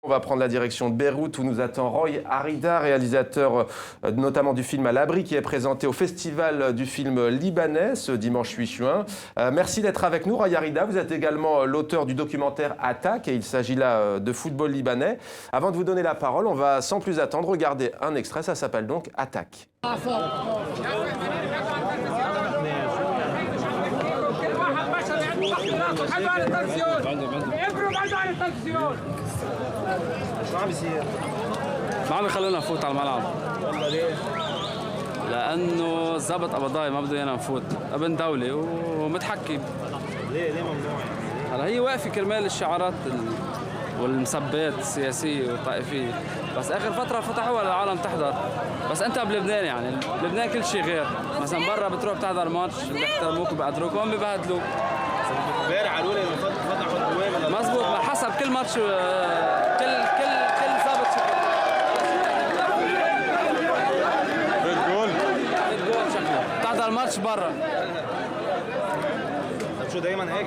On va prendre la direction de Beyrouth où nous attend Roy Harida, réalisateur notamment du film À l'abri qui est présenté au Festival du film libanais ce dimanche 8 juin. Merci d'être avec nous Roy Harida. Vous êtes également l'auteur du documentaire Attaque et il s'agit là de football libanais. Avant de vous donner la parole, on va sans plus attendre regarder un extrait, ça s'appelle donc Attaque. شو عم بيصير؟ ما عم يخلونا نفوت على الملعب. والله ليه؟ لأنه الضابط قبضاي ما بده ايانا نفوت، ابن دولة ومتحكم. ليه ممنوع يعني؟ هلا هي واقفة كرمال الشعارات والمسبات السياسية والطائفية، بس آخر فترة فتحوها للعالم تحضر، بس أنت بلبنان يعني، بلبنان كل شيء غير، مثلا برا بتروح بتحضر ماتش بيحترموك وبيقدروك، هون ببهدلوك. امبارح قالوا لي انه فتحوا البوابة مزبوط، ما حسب كل ماتش كل ضابط شكله. جول شكله، بتحضر ماتش برا. طب شو دايما هيك؟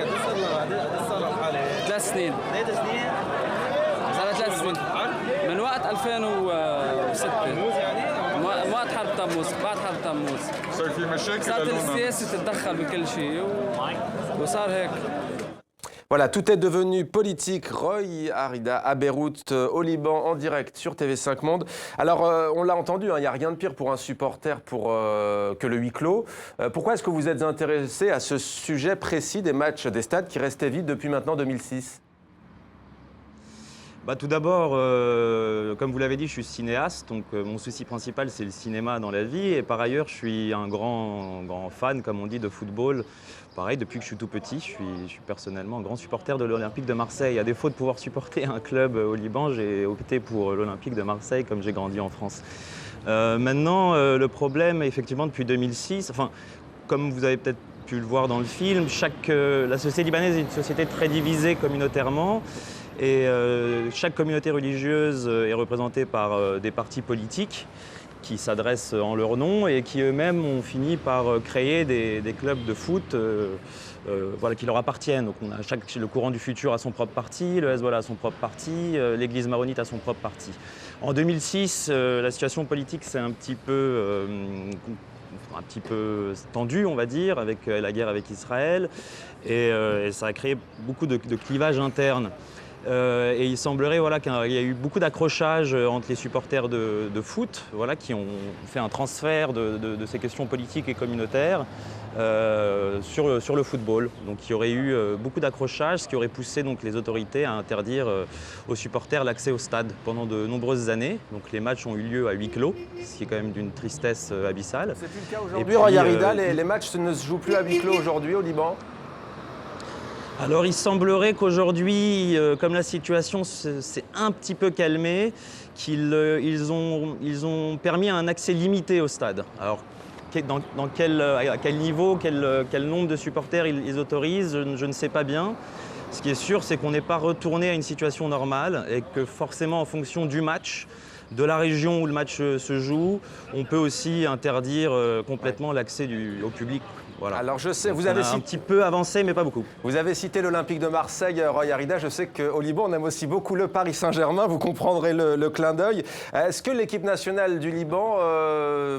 صار الحالة 3 سنين. 3 سنين؟ صار 3 سنين. من وقت 2006. تموز يعني؟ وقت حرب تموز، بعد حرب تموز. صار في مشاكل صارت السياسة تتدخل بكل شيء وصار هيك. Voilà, tout est devenu politique. Roy Harida à Beyrouth, au Liban, en direct sur TV5 Monde. Alors, on l'a entendu, il n'y a rien de pire pour un supporter que le huis clos. Pourquoi est-ce que vous êtes intéressé à ce sujet précis des matchs des stades qui restaient vides depuis maintenant 2006 ? Tout d'abord, comme vous l'avez dit, je suis cinéaste, donc mon souci principal c'est le cinéma dans la vie et par ailleurs je suis un grand fan, comme on dit, de football. Pareil, depuis que je suis tout petit, je suis personnellement un grand supporter de l'Olympique de Marseille. À défaut de pouvoir supporter un club au Liban, j'ai opté pour l'Olympique de Marseille comme j'ai grandi en France. Maintenant, le problème, effectivement, depuis 2006, comme vous avez peut-être pu le voir dans le film, la société libanaise est une société très divisée communautairement. Et chaque communauté religieuse est représentée par des partis politiques qui s'adressent en leur nom et qui eux-mêmes ont fini par créer des clubs de foot qui leur appartiennent. Donc le courant du futur a son propre parti, le Hezbollah a son propre parti, l'église maronite a son propre parti. En 2006, la situation politique s'est un petit peu tendue, on va dire, avec la guerre avec Israël et ça a créé beaucoup de clivages internes. Et il semblerait qu'il y a eu beaucoup d'accrochages entre les supporters de foot qui ont fait un transfert de ces questions politiques et communautaires sur le football. Donc il y aurait eu beaucoup d'accrochages, ce qui aurait poussé donc, les autorités à interdire aux supporters l'accès au stade pendant de nombreuses années. Donc les matchs ont eu lieu à huis clos, ce qui est quand même d'une tristesse abyssale. C'est plus le cas aujourd'hui, Roy Harida, les matchs ne se jouent plus à huis clos aujourd'hui au Liban ? Alors il semblerait qu'aujourd'hui, comme la situation s'est un petit peu calmée, ils ont permis un accès limité au stade. Alors à quel niveau, quel nombre de supporters ils autorisent, je ne sais pas bien. Ce qui est sûr, c'est qu'on n'est pas retourné à une situation normale et que forcément en fonction du match, de la région où le match se joue, on peut aussi interdire complètement l'accès au public. Voilà. Alors je sais, donc vous avez un petit peu avancé, mais pas beaucoup. Vous avez cité l'Olympique de Marseille, Roy Harida. Je sais qu'au Liban, on aime aussi beaucoup le Paris Saint-Germain. Vous comprendrez le clin d'œil. Est-ce que l'équipe nationale du Liban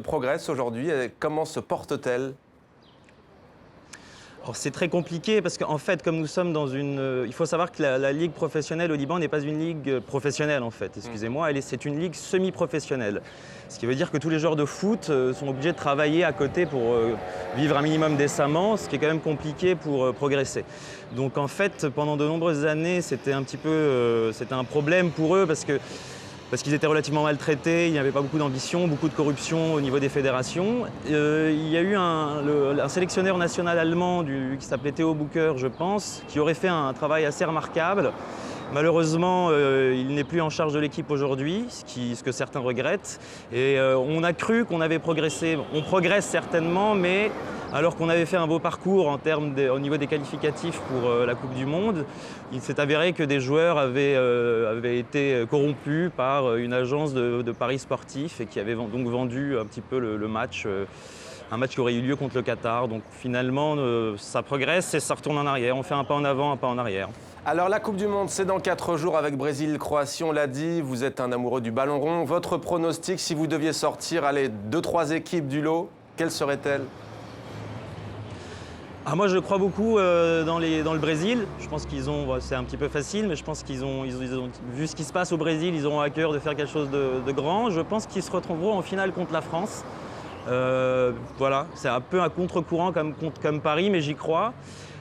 progresse aujourd'hui? Comment se porte-t-elle? Alors c'est très compliqué parce qu'en fait, comme nous sommes dans il faut savoir que la ligue professionnelle au Liban n'est pas une ligue professionnelle en fait, excusez-moi, c'est une ligue semi-professionnelle. Ce qui veut dire que tous les joueurs de foot sont obligés de travailler à côté pour vivre un minimum décemment, ce qui est quand même compliqué pour progresser. Donc en fait, pendant de nombreuses années, c'était un problème pour eux parce qu'ils étaient relativement maltraités, il n'y avait pas beaucoup d'ambition, beaucoup de corruption au niveau des fédérations. Il y a eu un sélectionneur national allemand qui s'appelait Theo Bucher, je pense, qui aurait fait un travail assez remarquable. Malheureusement, il n'est plus en charge de l'équipe aujourd'hui, ce que certains regrettent. Et on a cru qu'on avait progressé. On progresse certainement, mais alors qu'on avait fait un beau parcours au niveau des qualificatifs pour la Coupe du Monde, il s'est avéré que des joueurs avaient été corrompus par une agence de paris sportifs et qui avait donc vendu un petit peu le match. Un match qui aurait eu lieu contre le Qatar. Donc finalement, ça progresse et ça retourne en arrière. On fait un pas en avant, un pas en arrière. Alors la Coupe du Monde, c'est dans 4 jours avec Brésil-Croatie, on l'a dit, vous êtes un amoureux du ballon rond. Votre pronostic, si vous deviez sortir, allez, 2-3 équipes du lot, quelles seraient-elles? Ah, moi, je crois beaucoup dans le Brésil. Je pense qu'ils ont, bon, c'est un petit peu facile, mais je pense qu'ils ont, vu ce qui se passe au Brésil, ils auront à cœur de faire quelque chose de grand. Je pense qu'ils se retrouveront en finale contre la France. Voilà, c'est un peu un contre-courant comme Paris, mais j'y crois.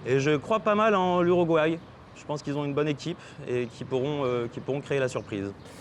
Et je crois pas mal en l'Uruguay. Je pense qu'ils ont une bonne équipe et qui pourront créer la surprise.